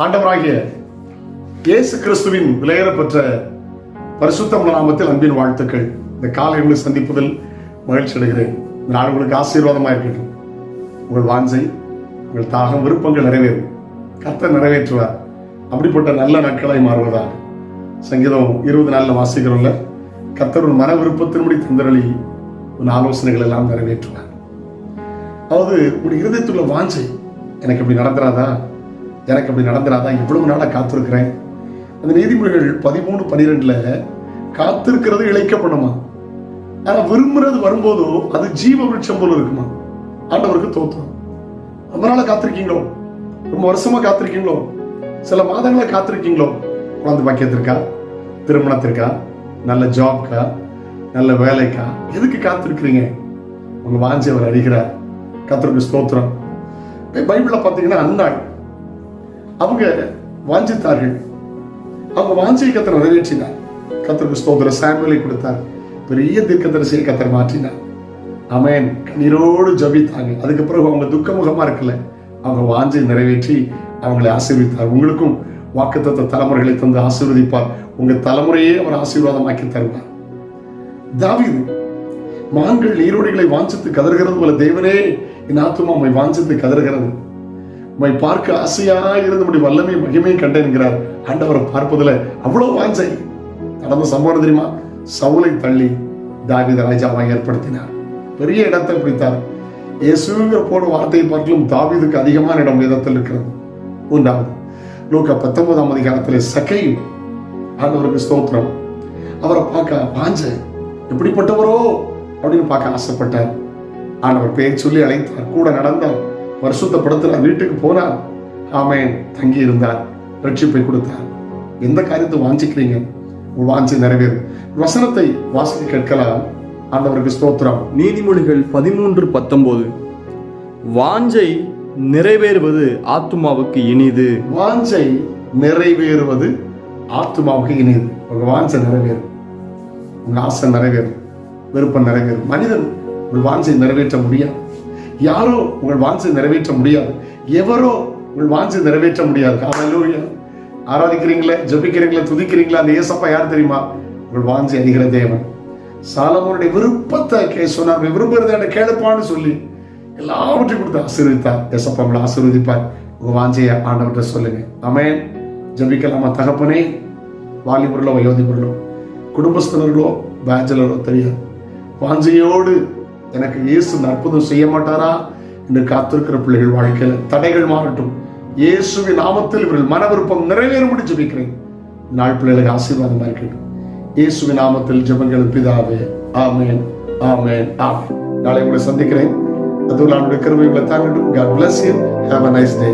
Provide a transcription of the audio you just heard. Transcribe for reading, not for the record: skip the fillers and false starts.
ஆண்டவராகிய இயேசு கிறிஸ்துவின் விலையேறப்பெற்ற பரிசுத்த நாமத்தில் அன்பின் வாழ்த்துக்கள். இந்த காலைகளை சந்திப்பதில் மகிழ்ச்சி அடைகிறேன். இந்த நாள் உங்களுக்கு ஆசீர்வாதமாக இருக்கட்டும். உங்கள் வாஞ்சை, உங்கள் தாகம், விருப்பங்கள் நிறைவேறும். கர்த்தர் நிறைவேற்றுவார். அப்படிப்பட்ட நல்ல நாட்களாய் மாறுவதாக. சங்கீதம் 20 நாளில் வாசிக்கிறோம்ல, கர்த்தர் ஒரு மன விருப்பத்தின்படி தந்தரளி உன் ஆலோசனைகள் எல்லாம் நிறைவேற்றுவார். அதாவது உடைய இருதயத்துள்ள வாஞ்சை, எனக்கு அப்படி நடந்துராதா, எனக்கு அப்படி நடந்துராதா, இவ்வளவு நாளாக காத்திருக்கிறேன். அந்த நீதிமொழிகள் 13:12 காத்திருக்கிறது இழைக்கப்படுமா, ஆனா விரும்புறது வரும்போதோ அது ஜீவ விருட்சம் போல இருக்குமா. ஆண்டவருக்கு தோத்திரம். ரொம்ப நாளா காத்திருக்கீங்களோ, ரொம்ப வருஷமா காத்திருக்கீங்களோ, சில மாதங்களா காத்திருக்கீங்களோ, குழந்தை பாக்கியத்திற்கா, திருமணத்திற்கா, நல்ல ஜாப்கா, நல்ல வேலைக்கா, எதுக்கு காத்திருக்கிறீங்க? உங்க வாஞ்சி அவர் அறிகிறார். கர்த்தருக்கு ஸ்தோத்திரம். பைபிள்ல பாத்தீங்கன்னா அன்னாள் அவங்க வாஞ்சித்தார்கள். அவங்க வாஞ்சியை கர்த்தர் நிறைவேற்றினார். கர்த்தருக்கு ஸ்தோத்திரம். சாமுவேலை கொடுத்தார். பெரிய தீர்க்கதரிசியை கர்த்தர் மாற்றினார். ஆமென். கண்ணீரோடு ஜபித்தாங்க. அதுக்கு பிறகு அவங்க துக்கமுகமா இருக்கல, அவங்க வாஞ்சியை நிறைவேற்றி அவங்களை ஆசீர்வதித்தார். உங்களுக்கும் வாக்குத்தத்த தலைமுறைகளை தந்து ஆசீர்வதிப்பார். உங்க தலைமுறையே அவர் ஆசீர்வாதமாக்கி தருவார். தாவீது, மான்கள் நீரோடிகளை வாஞ்சித்து கதறுகிறது போல தேவனே என் ஆத்துமா உம்மை வாஞ்சித்து கதறுகிறது, உம்மை பார்க்க ஆசையா இருந்து நம்முடைய வல்லமை மகிமையை கண்டேன் என்கிறார். ஆண்டவரை பார்ப்பதுல அவ்வளவு வாஞ்சை. நடந்த சம்பவம் தெரியுமா? சவுலை தள்ளி தாவீதை ராஜாவாக ஏற்படுத்தினார். பெரிய இடத்தை பிடித்தார். இயேசுங்கிற போன வார்த்தையை பார்க்கலும் தாவீதுக்கு அதிகமான இடம் வேதத்தில் இருக்கிறது. மூன்றாவது, லூக்கா 19ஆம் அதிகாரத்தில் சக்கையு, ஆண்டவருக்கு ஸ்தோத்திரம், அவரை பார்க்க வாஞ்ச, எப்படிப்பட்டவரோ அப்படின்னு பார்க்க ஆசைப்பட்டார். ஆண்டவர் பெயர் சொல்லி அழைத்தார், கூட நடந்தார், பரிசுத்தப்படுத்தினார், வீட்டுக்கு போனார். ஆமென். தங்கி இருந்தார், ரட்சிப்பை கொடுத்தார். எந்த காரியத்தை வாஞ்சிக்கிறீங்க, உங்கள் வாஞ்சி நிறைவேறும். வசனத்தை வாசிக்க கேட்கலாம். ஆண்டவருக்கு ஸ்தோத்திரம். நீதிமொழிகள் 13:19 வாஞ்சை நிறைவேறுவது ஆத்துமாவுக்கு இனிது. வாஞ்சை நிறைவேறுவது ஆத்துமாவுக்கு இனிது. உங்க வாஞ்சை நிறைவேறும், உங்க ஆசை நிறைவேறும், விருப்பம் நிறைவேறும். மனிதன் உங்கள் வாஞ்சை நிறைவேற்ற முடியாது. யாரோ உங்கள் வாஞ்சை நிறைவேற்ற முடியாது. எவரோ உங்கள் வாஞ்சை நிறைவேற்ற முடியாது. ஹல்லேலூயா. ஆராதிக்கிறீங்களே, ஜெபிக்கிறீங்களே, துதிக்கிறீங்களா, அந்த ஏசப்பா யார் தெரியுமா? உங்கள் வாஞ்சை அறிகிற தேவன். சாலமோனுடைய விருப்பத்தை சொன்னார், விரும்புறதை என்ன கேளுப்பான்னு சொல்லி எல்லாவற்றையும் கொடுத்து ஆசீர்வதித்தார். ஏசப்பா உங்களை ஆசீர்வதிப்பார். உங்க வாஞ்சையை ஆண்டவர்கிட்ட சொல்லுங்க. ஆமென். ஜெபிக்கலாமா? தகப்பனே, வாலிபர்களோ வயோதிபர்களோ குடும்பஸ்தனர்களோ பேச்சலரோ தெரியாது, வாஞ்சையோடு எனக்கு இயேசு அற்புதம் செய்ய மாட்டாரா என்று காத்திருக்கிற பிள்ளைகள் வாழ்க்கையில தடைகள் மாறட்டும். இயேசுவின் நாமத்தில் இவர்கள் மன விருப்பம் நிறைவேறும்படி ஜெபிக்கிறேன். நாள் பிள்ளைகளுக்கு ஆசீர்வாதமா இருக்கட்டும். இயேசுவின் நாமத்தில் ஜெபங்கள் பிதாவே. ஆமென், ஆமென், ஆமென். நாளை உங்களை சந்திக்கிறேன். அதுவும் நான் கிருபை உங்களை தாங்கட்டும். God bless you. Have a nice day.